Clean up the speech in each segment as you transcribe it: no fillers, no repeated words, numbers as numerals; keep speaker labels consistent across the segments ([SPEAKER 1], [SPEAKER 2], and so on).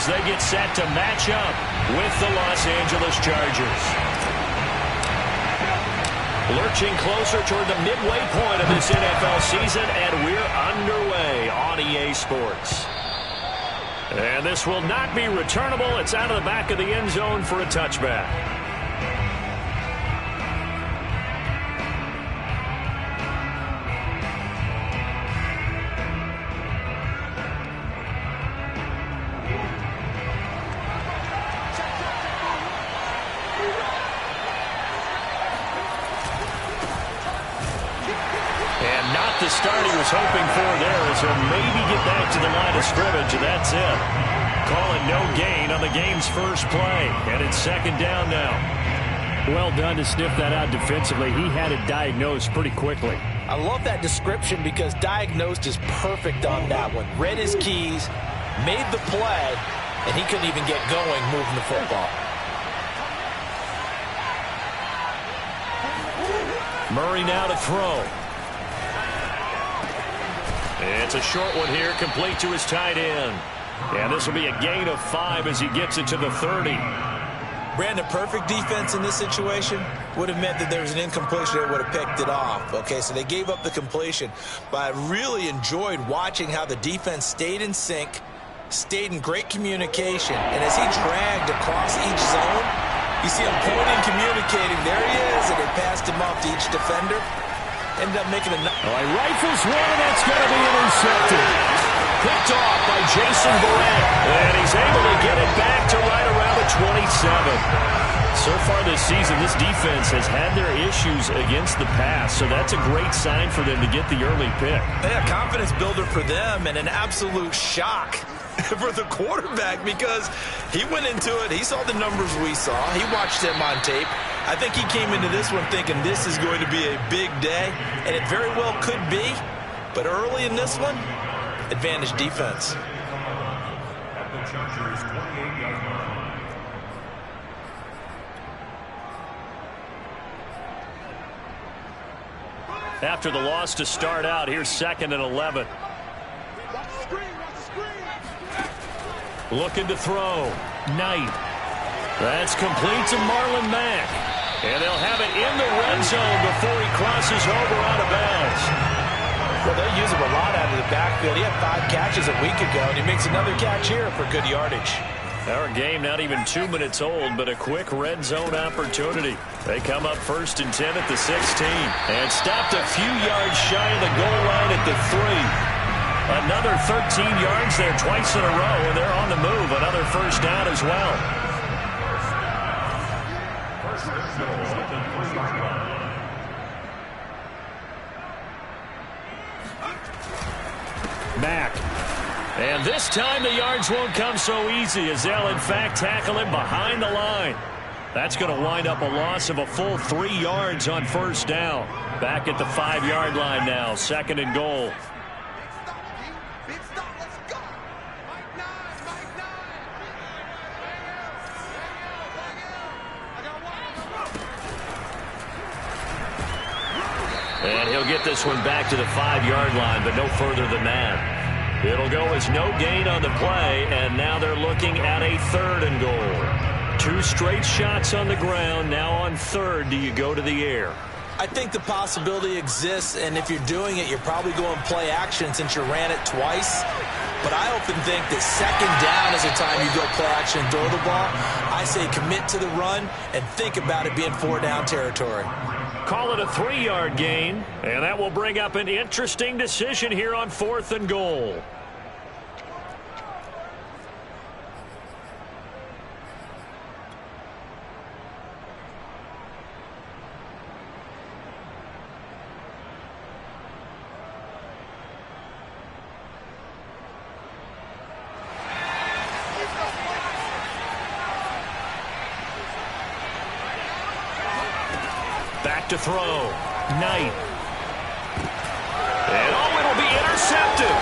[SPEAKER 1] as they get set to match up with the Los Angeles Chargers. Lurching closer toward the midway point of this NFL season, and we're underway on EA Sports. And this will not be returnable. It's out of the back of the end zone for a touchback. The start he was hoping for there as he'll maybe get back to the line of scrimmage, and that's it. Calling no gain on the game's first play, and it's second down now.
[SPEAKER 2] Well done to sniff that out defensively. He had it diagnosed pretty quickly.
[SPEAKER 3] I love that description because diagnosed is perfect on that one. Read his keys, made the play, and he couldn't even get going moving the football.
[SPEAKER 1] Murray now to throw. It's a short one here, complete to his tight end. And this will be a gain of 5 as he gets it to the 30.
[SPEAKER 3] Brandon, perfect defense in this situation would have meant that there was an incompletion that would have picked it off. Okay, so they gave up the completion. But I really enjoyed watching how the defense stayed in sync, stayed in great communication. And as he dragged across each zone, you see him pointing, communicating. There he is, and they passed him off to each defender. Ended up making a...
[SPEAKER 1] Oh, he rifles one, and that's going to be intercepted. Picked off by Jason Barrett. And he's able to get it back to right around the 27. So far this season, this defense has had their issues against the pass, so that's a great sign for them to get the early pick.
[SPEAKER 3] Yeah, confidence builder for them and an absolute shock for the quarterback because he went into it. He saw the numbers we saw. He watched them on tape. I think he came into this one thinking this is going to be a big day, and it very well could be. But early in this one, advantage defense.
[SPEAKER 1] After the loss to start out, here's 2nd and 11. Looking to throw. Knight. That's complete to Marlon Mack. And they'll have it in the red zone before he crosses over out of bounds.
[SPEAKER 3] Well, they'll use him a lot out of the backfield. He had 5 catches a week ago, and he makes another catch here for good yardage.
[SPEAKER 1] Our game not even 2 minutes old, but a quick red zone opportunity. They come up 1st and 10 at the 16. And stopped a few yards shy of the goal line at the 3. Another 13 yards there twice in a row, and they're on the move. Another first down as well. Mack. And this time the yards won't come so easy as they'll in fact tackle him behind the line. That's going to wind up a loss of a full 3 yards on first down. Back at the 5-yard line now, 2nd and goal. And he'll get this one back to the 5-yard line, but no further than that. It'll go as no gain on the play, and now they're looking at a 3rd and goal. 2 straight shots on the ground. Now on 3rd, do you go to the air?
[SPEAKER 3] I think the possibility exists, and if you're doing it, you're probably going play action since you ran it twice. But I often think that 2nd down is the time you go play action and throw the ball. I say commit to the run and think about it being 4-down territory.
[SPEAKER 1] Call it a 3-yard gain, and that will bring up an interesting decision here on 4th and goal. Back to throw. Knight. And it'll be intercepted.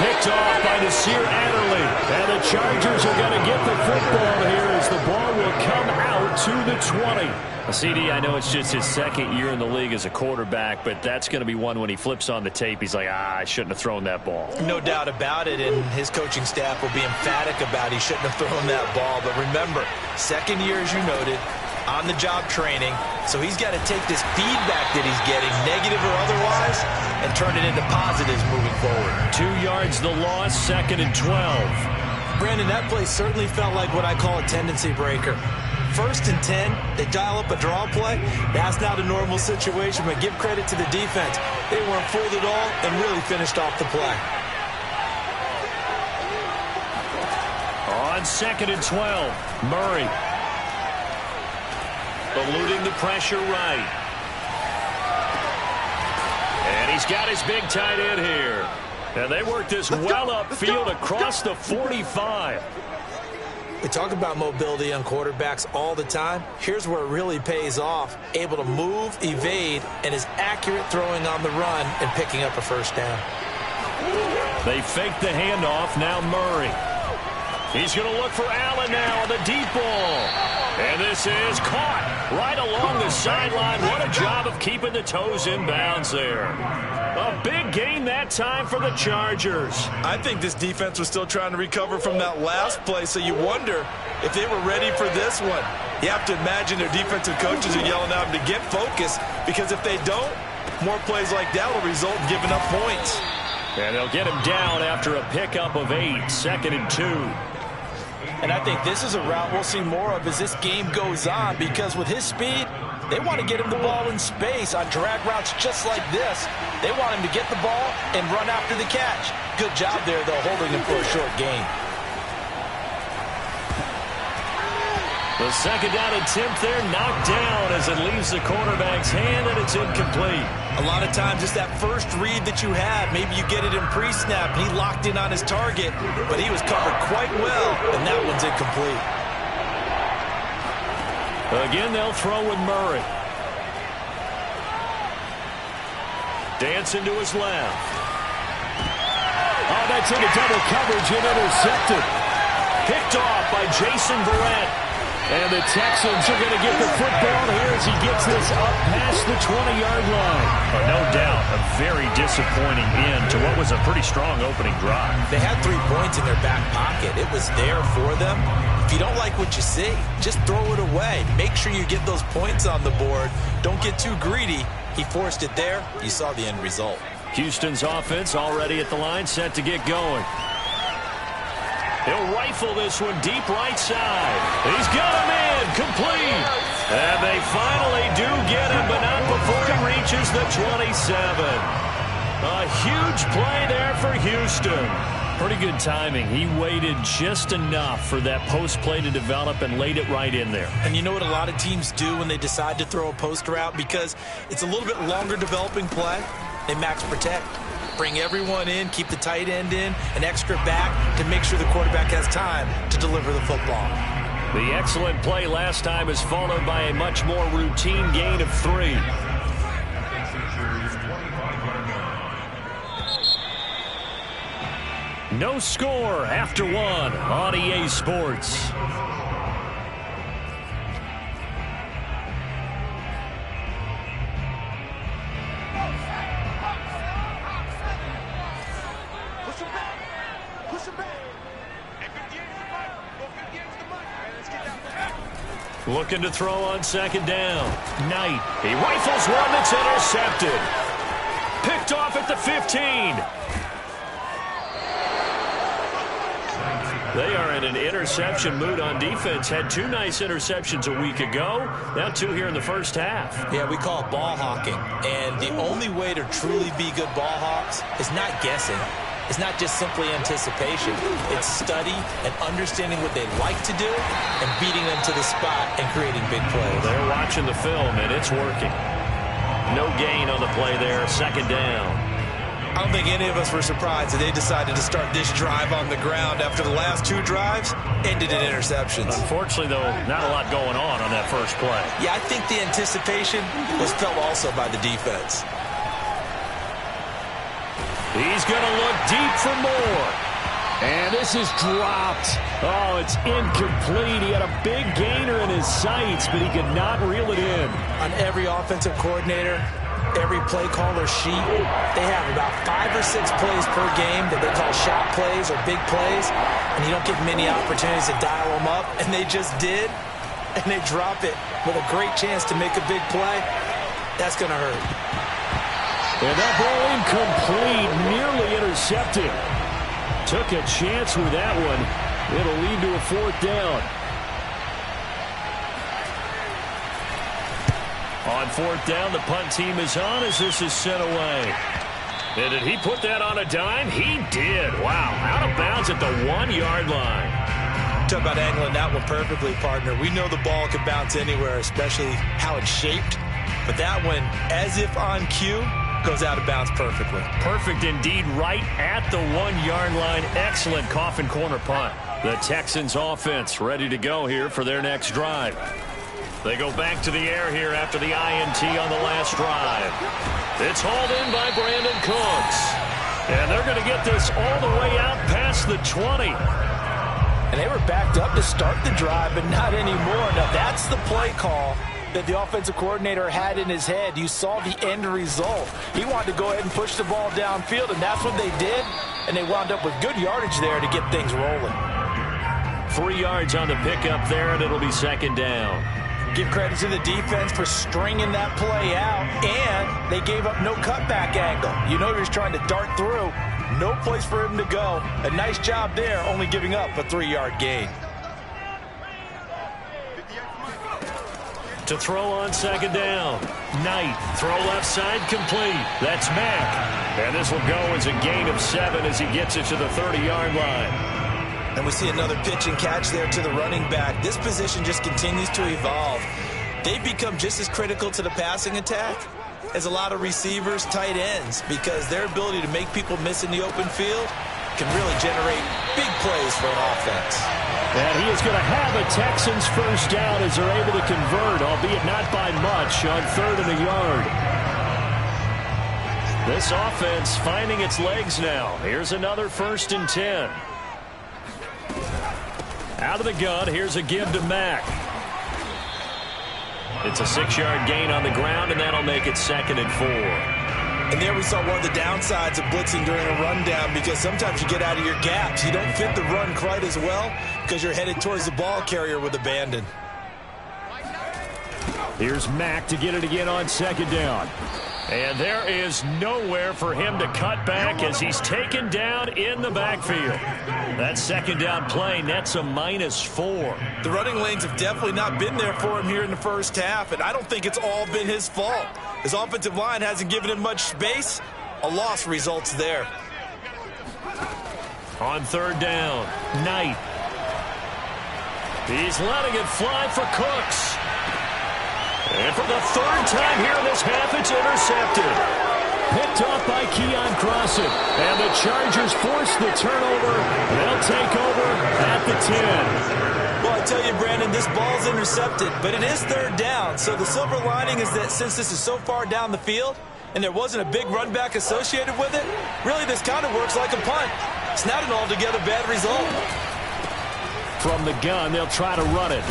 [SPEAKER 1] Picked off by Nasir Adderley. And the Chargers are going to get the football here as the ball will come out to the 20.
[SPEAKER 2] CD, I know it's just his second year in the league as a quarterback, but that's going to be one when he flips on the tape, he's like, I shouldn't have thrown that ball.
[SPEAKER 3] No doubt about it, and his coaching staff will be emphatic about he shouldn't have thrown that ball. But remember, second year, as you noted, on-the-job training, so he's got to take this feedback that he's getting, negative or otherwise, and turn it into positives moving forward.
[SPEAKER 1] 2 yards the loss, 2nd and 12.
[SPEAKER 3] Brandon, that play certainly felt like what I call a tendency breaker. 1st and 10, they dial up a draw play. That's not a normal situation, but give credit to the defense. They weren't fooled at all and really finished off the play.
[SPEAKER 1] On 2nd and 12, Murray. Eluding the pressure right. And he's got his big tight end here. And they work this well upfield across the 45.
[SPEAKER 3] We talk about mobility on quarterbacks all the time. Here's where it really pays off. Able to move, evade, and is accurate throwing on the run and picking up a first down.
[SPEAKER 1] They fake the handoff. Now Murray. He's going to look for Allen now on the deep ball. And this is caught right along the sideline. What a job of keeping the toes in bounds there. A big gain that time for the Chargers.
[SPEAKER 3] I think this defense was still trying to recover from that last play, so you wonder if they were ready for this one. You have to imagine their defensive coaches are yelling at them to get focused, because if they don't, more plays like that will result in giving up points.
[SPEAKER 1] And they'll get him down after a pickup of 8, 2nd and 2.
[SPEAKER 3] And I think this is a route we'll see more of as this game goes on, because with his speed, they want to get him the ball in space on drag routes just like this. They want him to get the ball and run after the catch. Good job there, though, holding him for a short gain.
[SPEAKER 1] The 2nd down attempt there knocked down as it leaves the quarterback's hand, and it's incomplete.
[SPEAKER 3] A lot of times, just that first read that you have, maybe you get it in pre-snap, and he locked in on his target, but he was covered quite well, and that one's incomplete.
[SPEAKER 1] Again, they'll throw with Murray. Dancing to his left. Oh, that's into double coverage and intercepted. Picked off by Jason Verrett. And the Texans are going to get the football here as he gets this up past the 20-yard line.
[SPEAKER 2] No doubt, a very disappointing end to what was a pretty strong opening drive.
[SPEAKER 3] They had 3 points in their back pocket. It was there for them. If you don't like what you see, just throw it away. Make sure you get those points on the board. Don't get too greedy. He forced it there. You saw the end result.
[SPEAKER 1] Houston's offense already at the line, set to get going. He'll rifle this one deep right side. He's got him in, complete. And they finally do get him, but not before he reaches the 27. A huge play there for Houston.
[SPEAKER 2] Pretty good timing. He waited just enough for that post play to develop and laid it right in there.
[SPEAKER 3] And you know what a lot of teams do when they decide to throw a post route? Because it's a little bit longer developing play. They max protect. Bring everyone in, keep the tight end in, an extra back to make sure the quarterback has time to deliver the football.
[SPEAKER 1] The excellent play last time is followed by a much more routine gain of 3. No score after 1 on EA Sports. Looking to throw on 2nd down. Knight. He rifles one that's intercepted. Picked off at the 15. They are in an interception mood on defense. Had 2 nice interceptions a week ago. Now 2 here in the first half.
[SPEAKER 3] Yeah, we call it ball hawking. And the only way to truly be good ball hawks is not guessing. It's not just simply anticipation. It's study and understanding what they like to do and beating them to the spot and creating big plays.
[SPEAKER 1] They're watching the film, and it's working. No gain on the play there, 2nd down.
[SPEAKER 3] I don't think any of us were surprised that they decided to start this drive on the ground after the last 2 drives ended in interceptions.
[SPEAKER 2] Unfortunately, though, not a lot going on that first play.
[SPEAKER 3] Yeah, I think the anticipation was felt also by the defense.
[SPEAKER 1] He's going to look deep for more. And this is dropped. Oh, it's incomplete. He had a big gainer in his sights, but he could not reel it in.
[SPEAKER 3] On every offensive coordinator, every play caller sheet, they have about 5 or 6 plays per game that they call shot plays or big plays, and you don't get many opportunities to dial them up, and they just did, and they drop it with a great chance to make a big play. That's going to hurt.
[SPEAKER 1] And that ball incomplete, nearly intercepted. Took a chance with that one. It'll lead to a 4th down.
[SPEAKER 2] On 4th down, the punt team is on as this is sent away. And did he put that on a dime? He did. Wow, out of bounds at the 1-yard line.
[SPEAKER 3] Talk about angling that one perfectly, partner. We know the ball can bounce anywhere, especially how it's shaped. But that one, as if on cue, goes out of bounds perfectly.
[SPEAKER 2] Perfect indeed, right at the 1-yard line. Excellent coffin corner punt. The Texans offense ready to go here for their next drive. They go back to the air here after the INT on the last drive. It's hauled in by Brandon Cooks. And they're going to get this all the way out past the 20.
[SPEAKER 3] And they were backed up to start the drive, but not anymore. Now that's the play call that the offensive coordinator had in his head. You saw the end result. He wanted to go ahead and push the ball downfield, and that's what they did. And they wound up with good yardage there to get things rolling.
[SPEAKER 2] 3 yards on the pickup there, and it'll be 2nd down.
[SPEAKER 3] Give credit to the defense for stringing that play out, and they gave up no cutback angle. You know he was trying to dart through. No place for him to go. A nice job there, only giving up a 3-yard gain.
[SPEAKER 2] To throw on 2nd down. Knight, throw left side, complete. That's Mack. And this will go as a gain of 7 as he gets it to the 30-yard line.
[SPEAKER 3] And we see another pitch and catch there to the running back. This position just continues to evolve. They've become just as critical to the passing attack as a lot of receivers, tight ends, because their ability to make people miss in the open field can really generate big plays for an offense.
[SPEAKER 1] And he is going to have a Texans first down as they're able to convert, albeit not by much, on 3rd and a yard.
[SPEAKER 2] This offense finding its legs now. Here's another 1st and 10. Out of the gun, here's a give to Mack. It's a 6-yard gain on the ground, and that'll make it 2nd and 4.
[SPEAKER 3] And there we saw one of the downsides of blitzing during a rundown, because sometimes you get out of your gaps. You don't fit the run quite as well because you're headed towards the ball carrier with abandon.
[SPEAKER 1] Here's Mack to get it again on 2nd down.
[SPEAKER 2] And there is nowhere for him to cut back as he's taken down in the backfield. That 2nd down play nets a -4.
[SPEAKER 3] The running lanes have definitely not been there for him here in the first half, and I don't think it's all been his fault. His offensive line hasn't given him much space. A loss results there.
[SPEAKER 2] On 3rd down, Knight. He's letting it fly for Cooks. And for the 3rd time here in this half, it's intercepted.
[SPEAKER 1] Picked off by Keon Crossan.
[SPEAKER 2] And the Chargers force the turnover. They'll take over at the 10.
[SPEAKER 3] Well, I tell you, Brandon, this ball's intercepted, but it is 3rd down. So the silver lining is that since this is so far down the field and there wasn't a big run back associated with it, really this kind of works like a punt. It's not an altogether bad result.
[SPEAKER 1] From the gun, they'll try to run it.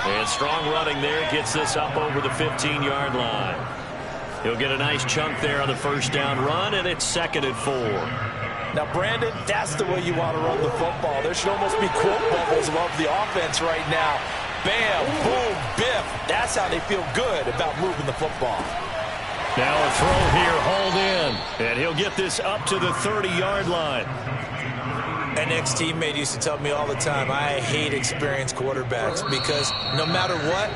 [SPEAKER 2] And strong running there gets this up over the 15-yard line. He'll get a nice chunk there on the 1st down run, and it's 2nd and 4.
[SPEAKER 3] Now, Brandon, that's the way you want to run the football. There should almost be quote bubbles above the offense right now. Bam, boom, biff. That's how they feel good about moving the football.
[SPEAKER 2] Now a throw here, hauled in. And he'll get this up to the 30-yard line.
[SPEAKER 3] An ex-teammate used to tell me all the time, I hate experienced quarterbacks because no matter what,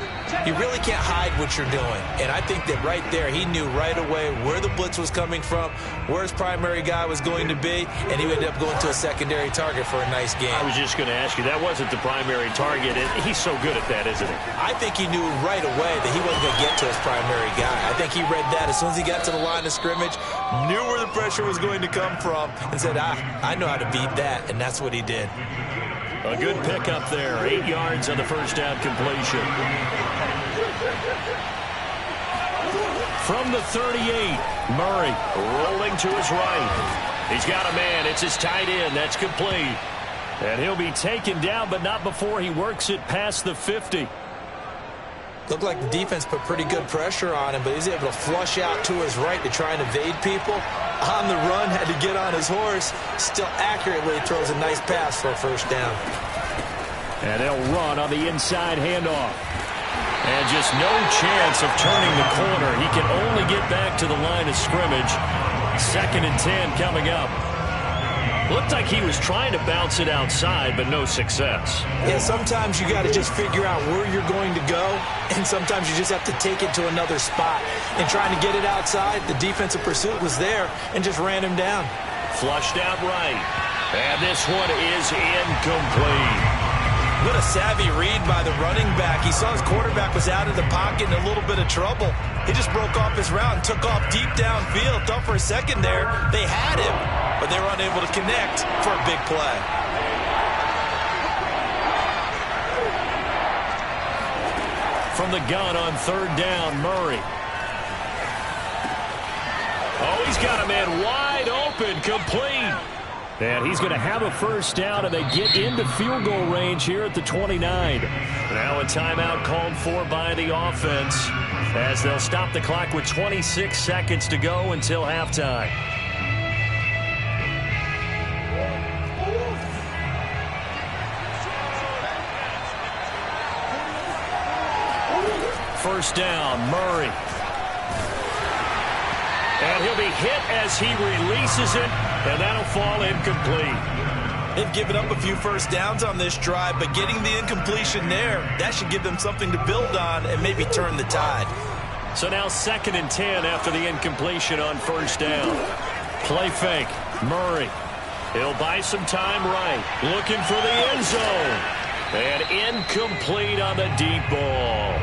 [SPEAKER 3] you really can't hide what you're doing. And I think that right there, he knew right away where the blitz was coming from, where his primary guy was going to be, and he ended up going to a secondary target for a nice game.
[SPEAKER 2] I was just going to ask you, that wasn't the primary target. He's so good at that, isn't he?
[SPEAKER 3] I think he knew right away that he wasn't going to get to his primary guy. I think he read that as soon as he got to the line of scrimmage, knew where the pressure was going to come from, and said, I know how to beat that. And that's what he did.
[SPEAKER 2] A good pickup there. 8 yards on the 1st down completion. From the 38, Murray rolling to his right. He's got a man. It's his tight end. That's complete. And he'll be taken down, but not before he works it past the 50.
[SPEAKER 3] Looked like the defense put pretty good pressure on him, but he's able to flush out to his right to try and evade people. On the run, had to get on his horse. Still accurately throws a nice pass for a first down.
[SPEAKER 2] And they'll run on the inside handoff. And just no chance of turning the corner. He can only get back to the line of scrimmage. 2nd and 10 coming up. Looked like he was trying to bounce it outside, but no success.
[SPEAKER 3] Yeah, sometimes you got to just figure out where you're going to go, and sometimes you just have to take it to another spot. And trying to get it outside, the defensive pursuit was there and just ran him down.
[SPEAKER 2] Flushed out right. And this one is incomplete.
[SPEAKER 3] What a savvy read by the running back. He saw his quarterback was out of the pocket in a little bit of trouble. He just broke off his route and took off deep downfield. Thought for a second there they had him, but they were unable to connect for a big play.
[SPEAKER 2] From the gun on 3rd down, Murray. Oh, he's got a man wide open, complete. And he's going to have a first down, and they get into field goal range here at the 29. Now a timeout called for by the offense as they'll stop the clock with 26 seconds to go until halftime. First down, Murray. And he'll be hit as he releases it, and that'll fall incomplete.
[SPEAKER 3] They've given up a few first downs on this drive, but getting the incompletion there, that should give them something to build on and maybe turn the tide.
[SPEAKER 2] So now 2nd and 10 after the incompletion on first down. Play fake, Murray. He'll buy some time right, looking for the end zone. And incomplete on the deep ball.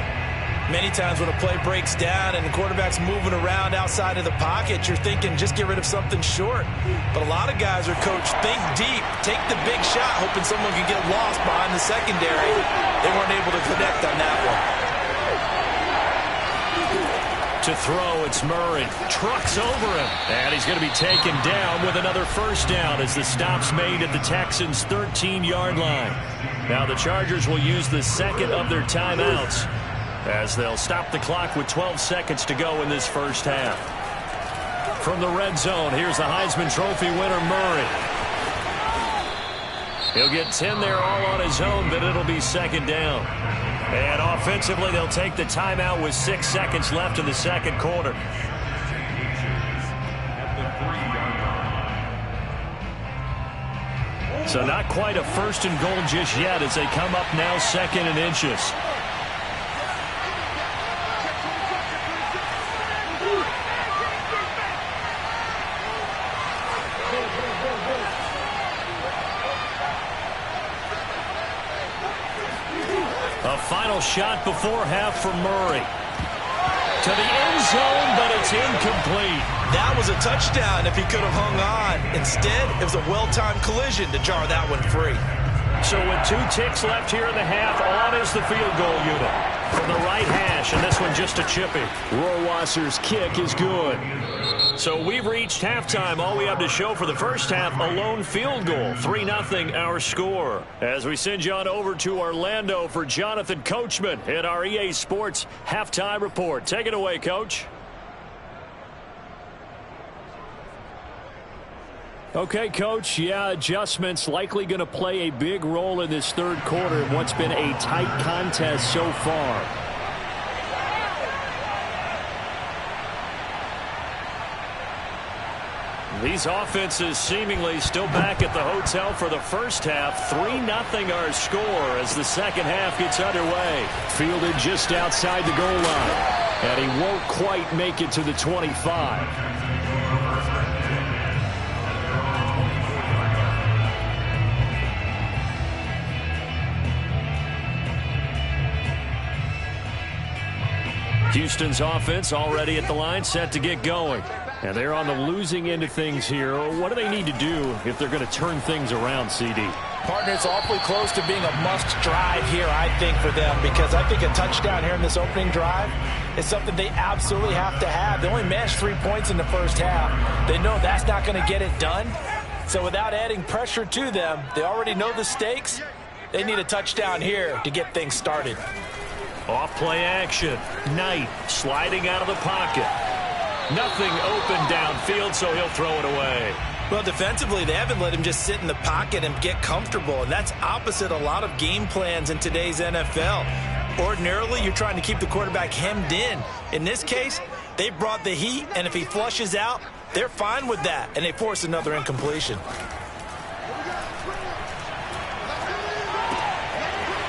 [SPEAKER 3] Many times when a play breaks down and the quarterback's moving around outside of the pocket, you're thinking just get rid of something short. But a lot of guys are coached, think deep, take the big shot, hoping someone can get lost behind the secondary. They weren't able to connect on that one.
[SPEAKER 2] To throw, it's Murray. Trucks over him. And he's going to be taken down with another first down as the stop's made at the Texans' 13-yard line. Now the Chargers will use the second of their timeouts as they'll stop the clock with 12 seconds to go in this first half. From the red zone, here's the Heisman Trophy winner, Murray. He'll get 10 there all on his own, but it'll be 2nd down. And offensively, they'll take the timeout with 6 seconds left in the second quarter. So not quite a 1st and goal just yet as they come up now 2nd and inches. A final shot before half from Murray. To the end zone, but it's incomplete.
[SPEAKER 3] That was a touchdown if he could have hung on. Instead, it was a well-timed collision to jar that one free.
[SPEAKER 2] So with 2 ticks left here in the half, on is the field goal unit. From the right hash, and this one just a chippy. Rohrwasser's kick is good. So we've reached halftime. All we have to show for the first half, a lone field goal. 3-0 our score. As we send you on over to Orlando for Jonathan Coachman in our EA Sports Halftime Report. Take it away, Coach. Okay, Coach, yeah, adjustments likely going to play a big role in this third quarter in what's been a tight contest so far. These offenses seemingly still back at the hotel for the first half. 3-0 our score as the second half gets underway. Fielded just outside the goal line, and he won't quite make it to the 25. Houston's offense already at the line, set to get going. And they're on the losing end of things here. What do they need to do if they're going to turn things around, CD?
[SPEAKER 3] Partner, it's awfully close to being a must drive here, I think, for them, because I think a touchdown here in this opening drive is something they absolutely have to have. They only managed 3 points in the first half. They know that's not going to get it done. So without adding pressure to them, they already know the stakes. They need a touchdown here to get things started.
[SPEAKER 2] Off play action. Knight sliding out of the pocket. Nothing open downfield, so he'll throw it away.
[SPEAKER 3] Well, defensively, they haven't let him just sit in the pocket and get comfortable, and that's opposite a lot of game plans in today's NFL. Ordinarily, you're trying to keep the quarterback hemmed in. In this case, they brought the heat, and if he flushes out, they're fine with that, and they force another incompletion.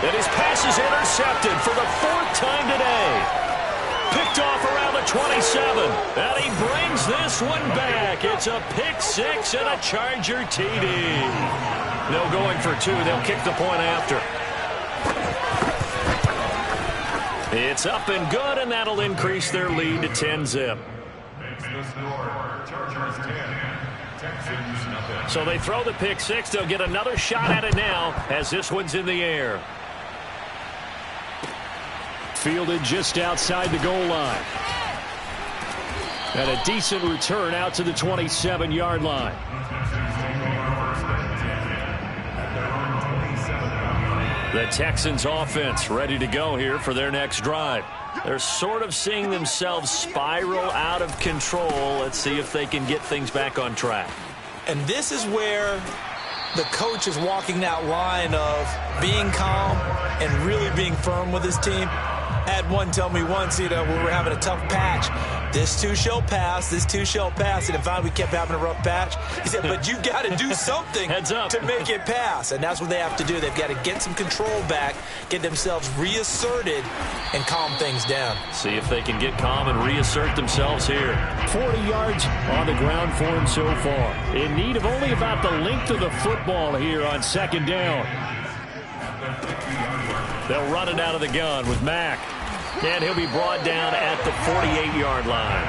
[SPEAKER 2] And his pass is intercepted for the 4th time today. Picked off around the 27. And he brings this one back. It's a pick 6 and a Charger TD. No going for 2. They'll kick the point after. It's up and good, and that'll increase their lead to 10-zip. So they throw the pick 6. They'll get another shot at it now as this one's in the air. Fielded just outside the goal line. And a decent return out to the 27-yard line. The Texans offense ready to go here for their next drive. They're sort of seeing themselves spiral out of control. Let's see if they can get things back on track.
[SPEAKER 3] And this is where the coach is walking that line of being calm and really being firm with his team. I had one tell me once, when we were having a tough patch, this too shall pass, this too shall pass. And finally we kept having a rough patch. He said, but you got to do something to make it pass. And that's what they have to do. They've got to get some control back, get themselves reasserted, and calm things down.
[SPEAKER 2] See if they can get calm and reassert themselves here. 40 yards on the ground for him so far. In need of only about the length of the football here on 2nd down. They'll run it out of the gun with Mack. And he'll be brought down at the 48-yard line.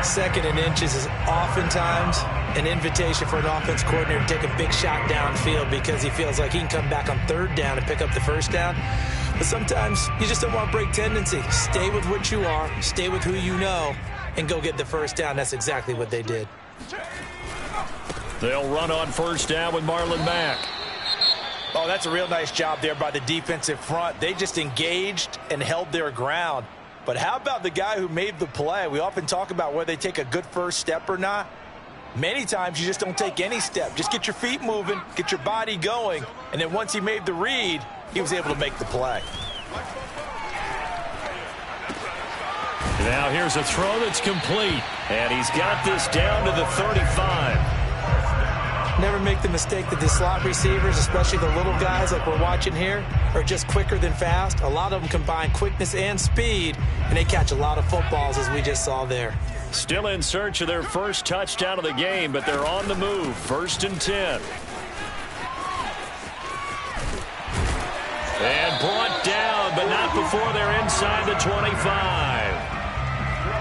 [SPEAKER 3] 2nd and inches is oftentimes an invitation for an offense coordinator to take a big shot downfield because he feels like he can come back on 3rd down and pick up the 1st down. But sometimes you just don't want to break tendency. Stay with what you are, stay with who you know, and go get the 1st down. That's exactly what they did.
[SPEAKER 2] They'll run on 1st down with Marlon Mack.
[SPEAKER 3] Oh, that's a real nice job there by the defensive front. They just engaged and held their ground. But how about the guy who made the play? We often talk about whether they take a good first step or not. Many times you just don't take any step. Just get your feet moving, get your body going, and then once he made the read, he was able to make the play.
[SPEAKER 2] Now here's a throw that's complete, and he's got this down to the 35.
[SPEAKER 3] Never make the mistake that the slot receivers, especially the little guys like we're watching here, are just quicker than fast. A lot of them combine quickness and speed, and they catch a lot of footballs, as we just saw there.
[SPEAKER 2] Still in search of their first touchdown of the game, but they're on the move. 1st and 10. And brought down, but not before they're inside the 25.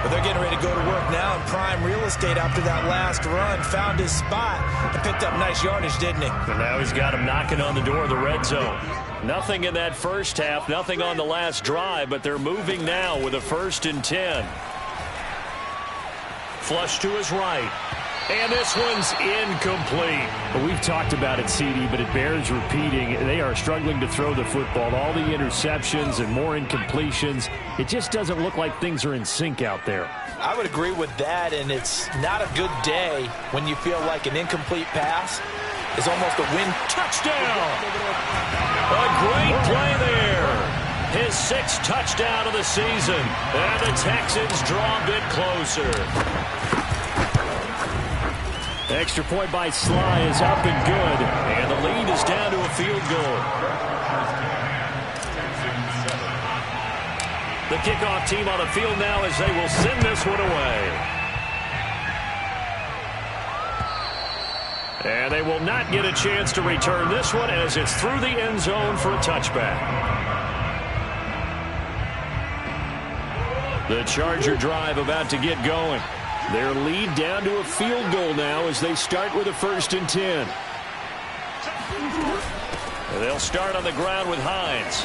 [SPEAKER 3] But they're getting ready to go to work now in prime real estate after that last run. Found his spot and picked up nice yardage, didn't he?
[SPEAKER 2] And now he's got him knocking on the door of the red zone. Nothing in that first half, nothing on the last drive, but they're moving now with a 1st and 10. Flush to his right. And this one's incomplete.
[SPEAKER 4] Well, we've talked about it, CD, but it bears repeating. They are struggling to throw the football. All the interceptions and more incompletions. It just doesn't look like things are in sync out there.
[SPEAKER 3] I would agree with that, and it's not a good day when you feel like an incomplete pass is almost a win.
[SPEAKER 2] Touchdown! A great play there. His 6th touchdown of the season. And the Texans draw a bit closer.
[SPEAKER 4] Extra point by Sly is up and good.
[SPEAKER 2] And the lead is down to a field goal. The kickoff team on the field now as they will send this one away. And they will not get a chance to return this one as it's through the end zone for a touchback. The Charger drive about to get going. Their lead down to a field goal now as they start with a 1st and 10. They'll start on the ground with Hines.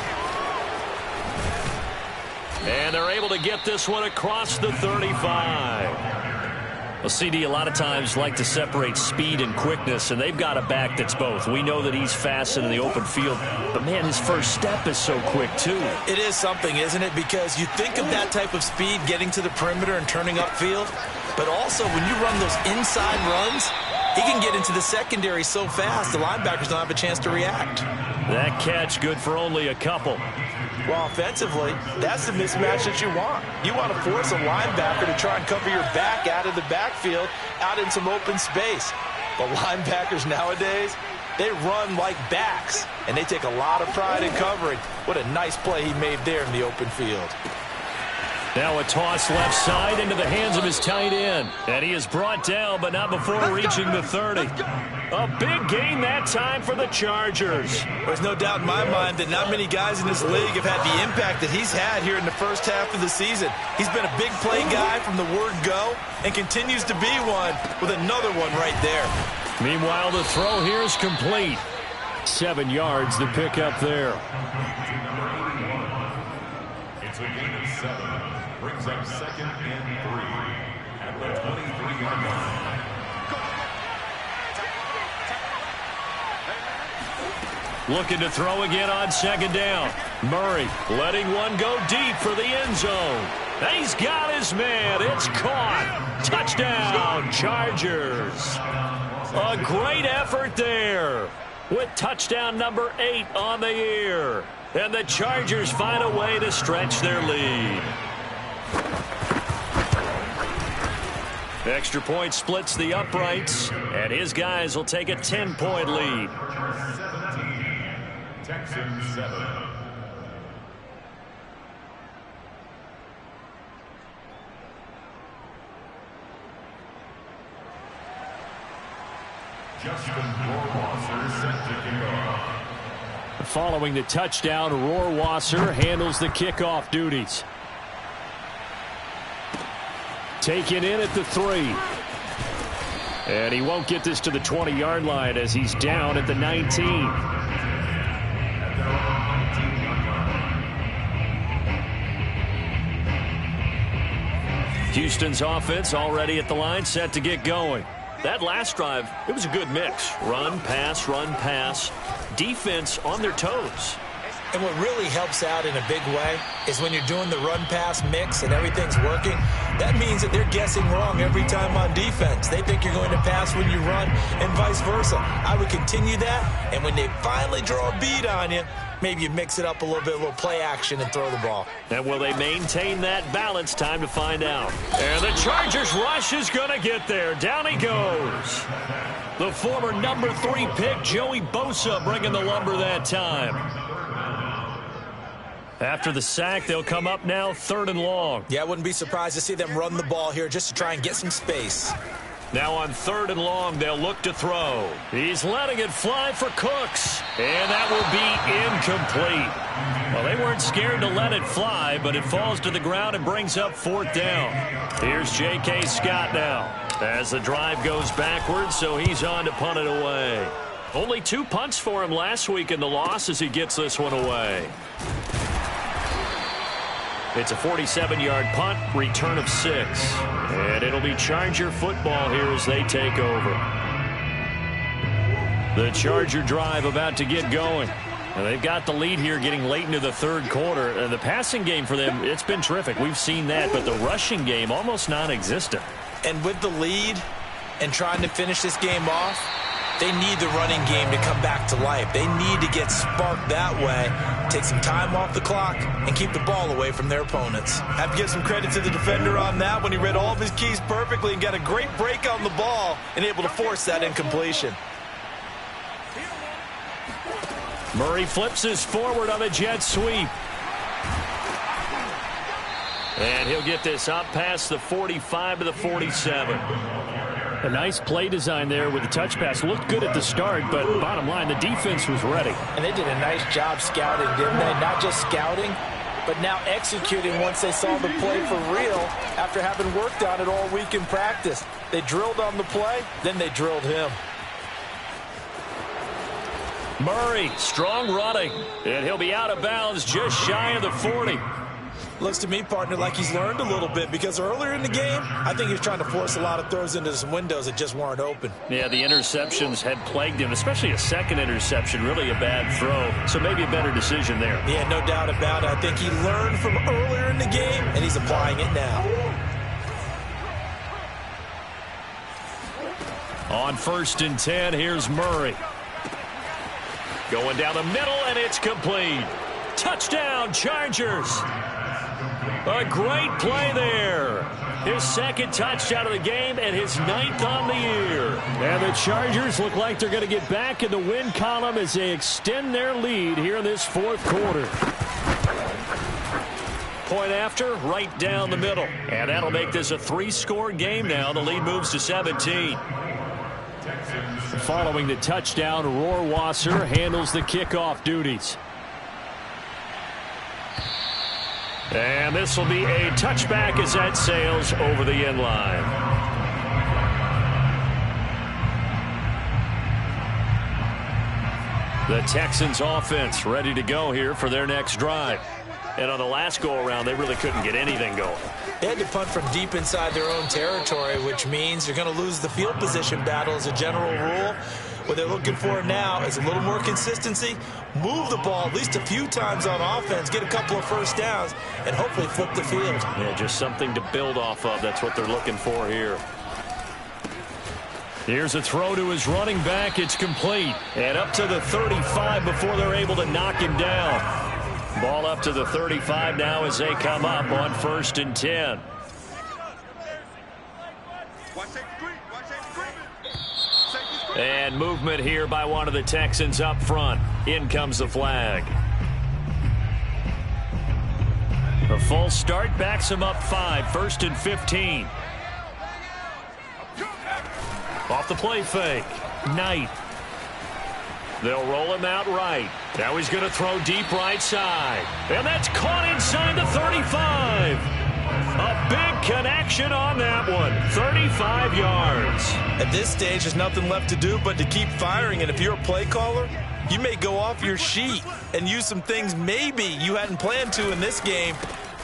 [SPEAKER 2] And they're able to get this one across the 35. Well, CD a lot of times like to separate speed and quickness, and they've got a back that's both. We know that he's fast in the open field, but, man, his first step is so quick, too.
[SPEAKER 3] It is something, isn't it? Because you think of that type of speed getting to the perimeter and turning upfield, but also when you run those inside runs, he can get into the secondary so fast the linebackers don't have a chance to react.
[SPEAKER 2] That catch good for only a couple.
[SPEAKER 3] Well, offensively, that's the mismatch that you want. You want to force a linebacker to try and cover your back out of the backfield, out in some open space. But linebackers nowadays, they run like backs, and they take a lot of pride in covering. What a nice play he made there in the open field.
[SPEAKER 2] Now a toss left side into the hands of his tight end. And he is brought down, but not before reaching the 30. A big gain that time for the Chargers.
[SPEAKER 3] There's no doubt in my mind that not many guys in this league have had the impact that he's had here in the first half of the season. He's been a big play guy from the word go and continues to be one with another one right there.
[SPEAKER 2] Meanwhile, the throw here is complete. 7 yards, the pickup there.
[SPEAKER 5] It's a gain of 7. Brings up 2nd and 3 at the 23-yard line.
[SPEAKER 2] Looking to throw again on 2nd down. Murray letting one go deep for the end zone. And he's got his man. It's caught. Touchdown, Chargers. A great effort there with touchdown number 8 on the year. And the Chargers find a way to stretch their lead. Extra point splits the uprights, and his guys will take a 10-point lead.
[SPEAKER 5] 17, Texans 7. Justin Rohrwasser set to kick off.
[SPEAKER 2] Following the touchdown, Rohrwasser handles the kickoff duties. Taken in at the 3. And he won't get this to the 20-yard line as he's down at the 19. Houston's offense already at the line, set to get going. That last drive, it was a good mix. Run, pass, defense on their toes.
[SPEAKER 3] And what really helps out in a big way is when you're doing the run-pass mix and everything's working, that means that they're guessing wrong every time on defense. They think you're going to pass when you run and vice versa. I would continue that, and when they finally draw a bead on you, maybe you mix it up a little bit, a little play action and throw the ball.
[SPEAKER 2] And will they maintain that balance? Time to find out. And the Chargers rush is going to get there. Down he goes. The former number 3 pick, Joey Bosa, bringing the lumber that time. After the sack, they'll come up now 3rd and long.
[SPEAKER 3] Yeah, I wouldn't be surprised to see them run the ball here just to try and get some space.
[SPEAKER 2] Now on 3rd and long, they'll look to throw. He's letting it fly for Cooks. And that will be incomplete. Well, they weren't scared to let it fly, but it falls to the ground and brings up 4th down. Here's J.K. Scott now as the drive goes backwards, so he's on to punt it away. Only 2 punts for him last week in the loss as he gets this one away. It's a 47-yard punt, return of 6. And it'll be Charger football here as they take over. The Charger drive about to get going. And they've got the lead here getting late into the 3rd quarter. And the passing game for them, it's been terrific. We've seen that, but the rushing game almost non-existent.
[SPEAKER 3] And with the lead and trying to finish this game off, they need the running game to come back to life. They need to get sparked that way, take some time off the clock, and keep the ball away from their opponents. Have to give some credit to the defender on that when he read all of his keys perfectly and got a great break on the ball and able to force that incompletion.
[SPEAKER 2] Murray flips his forward on a jet sweep. And he'll get this up past the 45 to the 47. A nice play design there with the touch pass. Looked good at the start, but bottom line, the defense was ready.
[SPEAKER 3] And they did a nice job scouting, didn't they? Not just scouting, but now executing once they saw the play for real after having worked on it all week in practice. They drilled on the play, then they drilled him.
[SPEAKER 2] Murray, strong running, and he'll be out of bounds just shy of the 40.
[SPEAKER 3] Looks to me, partner, like he's learned a little bit, because earlier in the game, I think he was trying to force a lot of throws into some windows that just weren't open.
[SPEAKER 2] Yeah, the interceptions had plagued him, especially a second interception, really a bad throw. So maybe a better decision there.
[SPEAKER 3] Yeah, no doubt about it. I think he learned from earlier in the game, and he's applying it now.
[SPEAKER 2] On 1st and 10, here's Murray. Going down the middle, and it's complete. Touchdown, Chargers. A great play there. His second touchdown of the game and his 9th on the year.
[SPEAKER 4] And the Chargers look like they're going to get back in the win column as they extend their lead here in this 4th quarter.
[SPEAKER 2] Point after, right down the middle. And that'll make this a 3-score game now. The lead moves to 17.
[SPEAKER 4] Following the touchdown, Rohrwasser handles the kickoff duties.
[SPEAKER 2] And this will be a touchback as that sails over the end line. The Texans offense ready to go here for their next drive. And on the last go-around, they really couldn't get anything going.
[SPEAKER 3] They had to punt from deep inside their own territory, which means you're going to lose the field position battle as a general rule. What they're looking for now is a little more consistency, move the ball at least a few times on offense, get a couple of first downs, and hopefully flip the field.
[SPEAKER 2] Yeah, just something to build off of. That's what they're looking for here.
[SPEAKER 4] Here's a throw to his running back. It's complete.
[SPEAKER 2] And up to the 35 before they're able to knock him down. Ball up to the 35 now as they come up on 1st and 10. And movement here by one of the Texans up front. In comes the flag. A false start backs him up 5. 1st and 15. Off the play fake. Knight. They'll roll him out right. Now he's going to throw deep right side. And that's caught inside the 35. A big connection on that one. 35 yards.
[SPEAKER 3] At this stage, there's nothing left to do but to keep firing. And if you're a play caller, you may go off your sheet and use some things maybe you hadn't planned to in this game.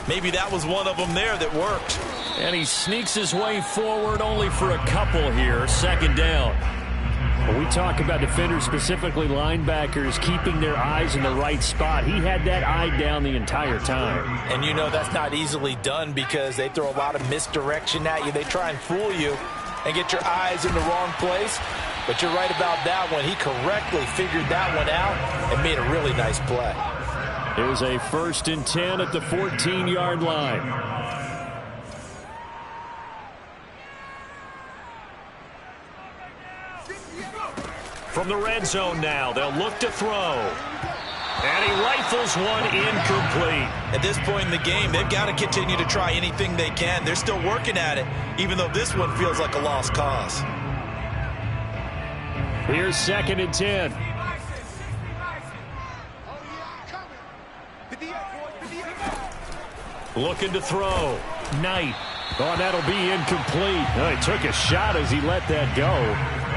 [SPEAKER 3] Maybe that was one of them there that worked.
[SPEAKER 2] And he sneaks his way forward only for a couple here. 2nd down.
[SPEAKER 4] When we talk about defenders, specifically linebackers, keeping their eyes in the right spot, he had that eye down the entire time.
[SPEAKER 3] And you know that's not easily done because they throw a lot of misdirection at you. They try and fool you and get your eyes in the wrong place. But you're right about that one. He correctly figured that one out and made a really nice play.
[SPEAKER 4] It was a 1st and 10 at the 14-yard line.
[SPEAKER 2] From the red zone now, they'll look to throw. And he rifles one incomplete.
[SPEAKER 3] At this point in the game, they've got to continue to try anything they can. They're still working at it, even though this one feels like a lost cause.
[SPEAKER 4] Here's 2nd and 10.
[SPEAKER 2] Looking to throw.
[SPEAKER 4] Knight. Oh, that'll be incomplete. Oh, he took a shot as he let that go.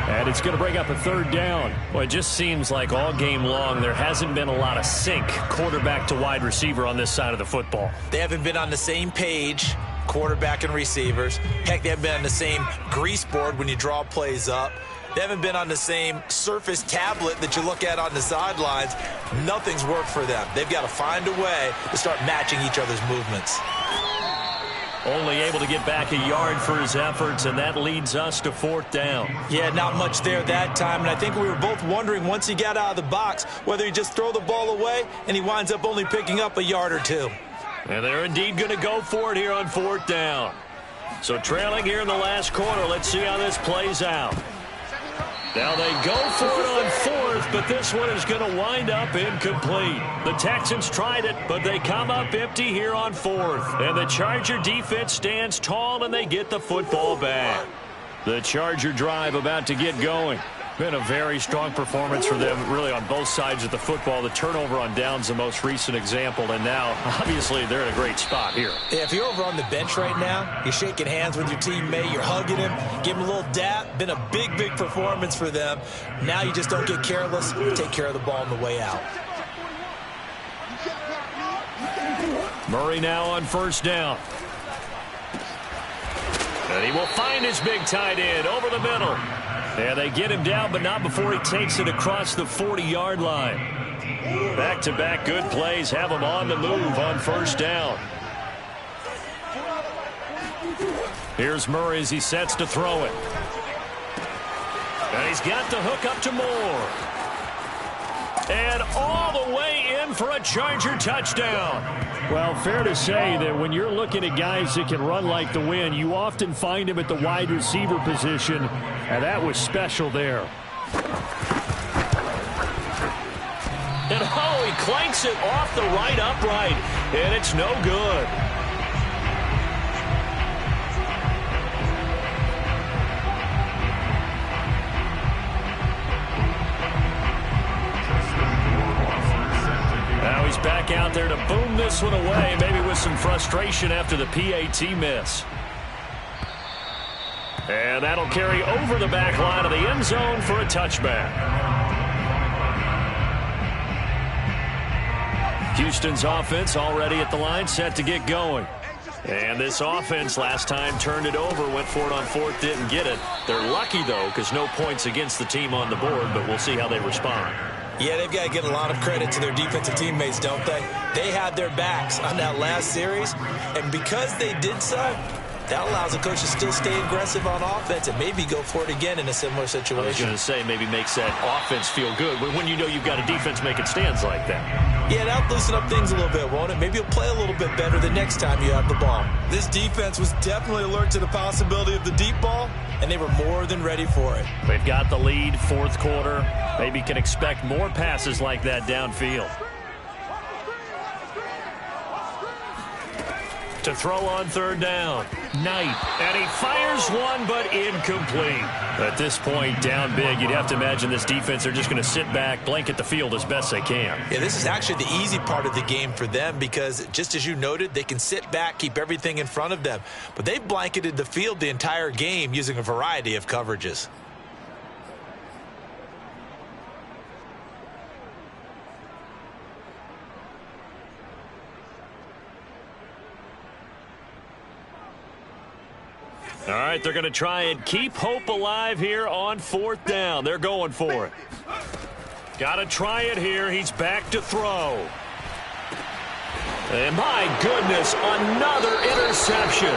[SPEAKER 4] And it's going to bring up a 3rd down.
[SPEAKER 2] Well, it just seems like all game long there hasn't been a lot of sync quarterback to wide receiver on this side of the football.
[SPEAKER 3] They haven't been on the same page, quarterback and receivers. Heck, they haven't been on the same grease board when you draw plays up. They haven't been on the same Surface tablet that you look at on the sidelines. Nothing's worked for them. They've got to find a way to start matching each other's movements.
[SPEAKER 2] Only able to get back a yard for his efforts, and that leads us to 4th down.
[SPEAKER 3] Yeah, not much there that time, and I think we were both wondering once he got out of the box whether he just throw the ball away, and he winds up only picking up a yard or two.
[SPEAKER 2] And they're indeed going to go for it here on 4th down. So trailing here in the last quarter, let's see how this plays out. Now they go for it on 4th, but this one is going to wind up incomplete. The Texans tried it, but they come up empty here on 4th. And the Charger defense stands tall, and they get the football back. The Charger drive about to get going. Been a very strong performance for them, really, on both sides of the football. The turnover on downs, the most recent example, and now, obviously, they're in a great spot here.
[SPEAKER 3] Yeah, if you're over on the bench right now, you're shaking hands with your teammate, you're hugging him, give him a little dap. Been a big, big performance for them. Now you just don't get careless. Take care of the ball on the way out.
[SPEAKER 2] Murray now on first down. And he will find his big tight end over the middle. And they get him down, but not before he takes it across the 40-yard line. Back-to-back good plays have him on the move on first down. Here's Murray as he sets to throw it. And he's got the hook up to Moore. And all the way in for a Charger touchdown.
[SPEAKER 4] Well, fair to say that when you're looking at guys that can run like the wind, you often find him at the wide receiver position, and that was special there.
[SPEAKER 2] And oh, he clanks it off the right upright, and it's no good. Now he's back out there to boom this one away, maybe with some frustration after the PAT miss. And that'll carry over the back line of the end zone for a touchback. Houston's offense already at the line, set to get going. And this offense last time turned it over, went for it on fourth, didn't get it. They're lucky, though, because no points against the team on the board, but we'll see how they respond.
[SPEAKER 3] Yeah, they've got to get a lot of credit to their defensive teammates, don't they? They had their backs on that last series, and because they did so, that allows the coach to still stay aggressive on offense and maybe go for it again in a similar situation.
[SPEAKER 2] I was going to say maybe makes that offense feel good when you know you've got a defense making stands like that.
[SPEAKER 3] Yeah, that'll loosen up things a little bit, won't it? Maybe you'll play a little bit better the next time you have the ball. This defense was definitely alert to the possibility of the deep ball, and they were more than ready for it.
[SPEAKER 2] They've got the lead, fourth quarter. Maybe can expect more passes like that downfield. To throw on third down. Knight. And he fires one, but incomplete. At this point, down big, you'd have to imagine this defense, they're just going to sit back, blanket the field as best they can.
[SPEAKER 3] Yeah, this is actually the easy part of the game for them because, just as you noted, they can sit back, keep everything in front of them. But they've blanketed the field the entire game using a variety of coverages.
[SPEAKER 2] All right, they're going to try and keep hope alive here on fourth down. They're going for it. Got to try it here. He's back to throw. And my goodness, another interception.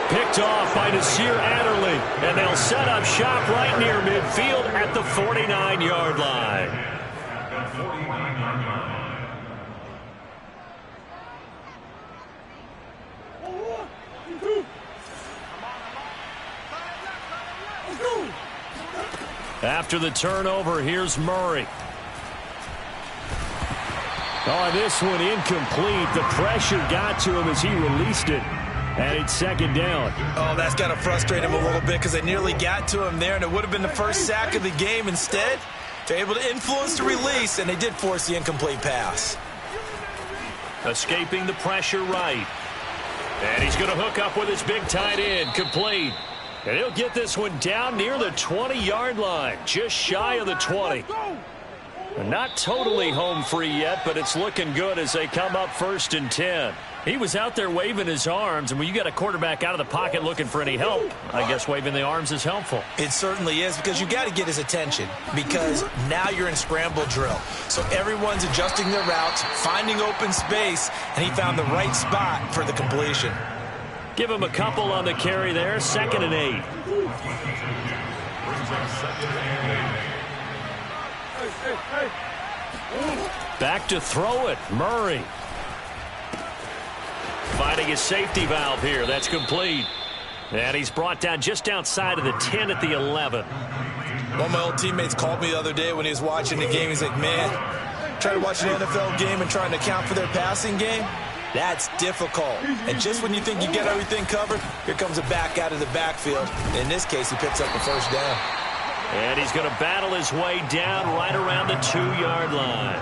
[SPEAKER 2] Picked off by Nasir Adderley. And they'll set up shop right near midfield at the 49-yard line. After the turnover, here's Murray.
[SPEAKER 4] Oh, this one incomplete. The pressure got to him as he released it. And it's second down.
[SPEAKER 3] Oh, that's got to frustrate him a little bit because they nearly got to him there, and it would have been the first sack of the game. Instead, they're able to influence the release, and they did force the incomplete pass.
[SPEAKER 2] Escaping the pressure right. And he's going to hook up with his big tight end. Complete. And he'll get this one down near the 20-yard line, just shy of the 20. Not totally home free yet, but it's looking good as they come up 1st and 10. He was out there waving his arms, and when you got a quarterback out of the pocket looking for any help, I guess waving the arms is helpful.
[SPEAKER 3] It certainly is, because you got to get his attention, because now you're in scramble drill. So everyone's adjusting their routes, finding open space, and he found the right spot for the completion.
[SPEAKER 2] Give him a couple on the carry there, 2nd and 8. Back to throw it, Murray. Finding his safety valve here, that's complete. And he's brought down just outside of the 10 at the 11.
[SPEAKER 3] One of my old teammates called me the other day when he was watching the game. He's like, man, trying to watch an NFL game and trying to account for their passing game, that's difficult. And just when you think you get everything covered, here comes a back out of the backfield. In this case, he picks up the first down.
[SPEAKER 2] And he's going to battle his way down right around the 2-yard line.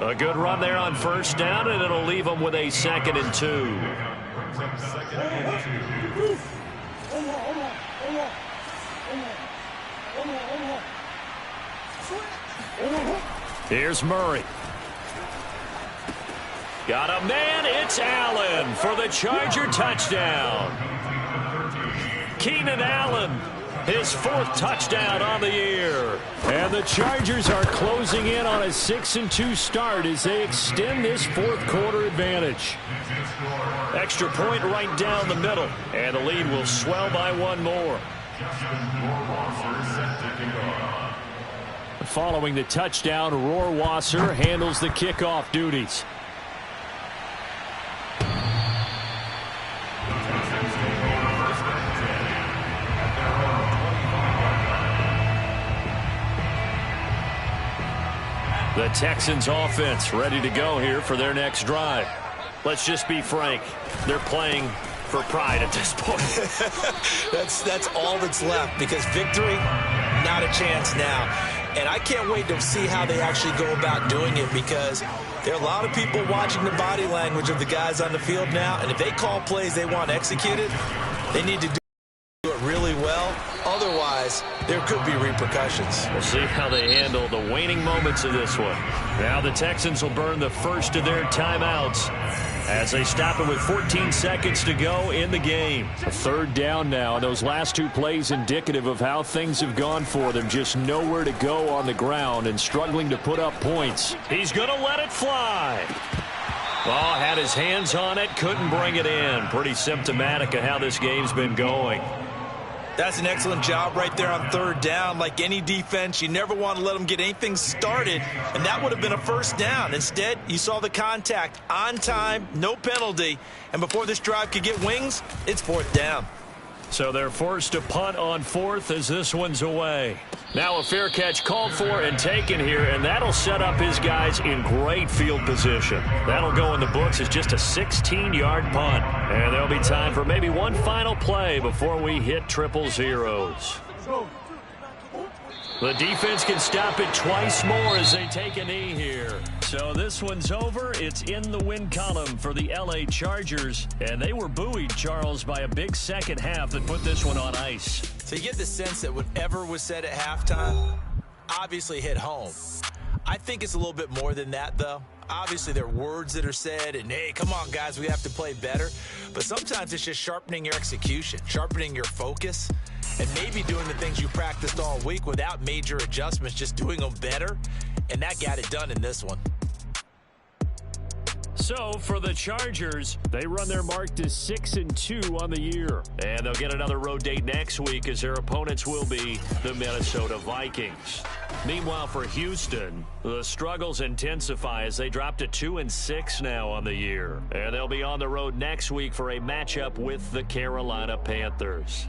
[SPEAKER 2] A good run there on first down, and it'll leave him with a 2nd and 2. Here's Murray. Got a man. It's Allen for the Charger touchdown. Keenan Allen, his 4th touchdown on the year.
[SPEAKER 4] And the Chargers are closing in on a 6-2 start as they extend this 4th quarter advantage.
[SPEAKER 2] Extra point right down the middle, and the lead will swell by 1 more.
[SPEAKER 4] Following the touchdown, Rohrwasser handles the kickoff duties.
[SPEAKER 2] The Texans offense ready to go here for their next drive. Let's just be frank. They're playing for pride at this point.
[SPEAKER 3] That's all that's left, because victory, not a chance now. And I can't wait to see how they actually go about doing it, because there are a lot of people watching the body language of the guys on the field now, and if they call plays they want executed, they need to do it really well. Otherwise, there could be repercussions.
[SPEAKER 2] We'll see how they handle the waning moments of this one. Now the Texans will burn the first of their timeouts as they stop it with 14 seconds to go in the game.
[SPEAKER 4] A 3rd down now, and those last 2 plays indicative of how things have gone for them. Just nowhere to go on the ground and struggling to put up points.
[SPEAKER 2] He's going to let it fly. Oh, had his hands on it, couldn't bring it in. Pretty symptomatic of how this game's been going.
[SPEAKER 3] That's an excellent job right there on 3rd down. Like any defense, you never want to let them get anything started, and that would have been a 1st down. Instead, you saw the contact on time, no penalty, and before this drive could get wings, it's 4th down.
[SPEAKER 2] So they're forced to punt on 4th as this one's away. Now a fair catch called for and taken here, and that'll set up his guys in great field position. That'll go in the books as just a 16-yard punt. And there'll be time for maybe one final play before we hit 000. The defense can stop it twice more as they take a knee here. So this one's over. It's in the win column for the L.A. Chargers. And they were buoyed, Charles, by a big second half that put this one on ice.
[SPEAKER 3] So you get the sense that whatever was said at halftime obviously hit home. I think it's a little bit more than that, though. Obviously, there are words that are said, and, hey, come on, guys, we have to play better. But sometimes it's just sharpening your execution, sharpening your focus, and maybe doing the things you practiced all week without major adjustments, just doing them better. And that got it done in this one.
[SPEAKER 2] So for the Chargers,
[SPEAKER 4] they run their mark to 6-2 on the year.
[SPEAKER 2] And they'll get another road date next week as their opponents will be the Minnesota Vikings. Meanwhile, for Houston, the struggles intensify as they drop to 2-6 now on the year. And they'll be on the road next week for a matchup with the Carolina Panthers.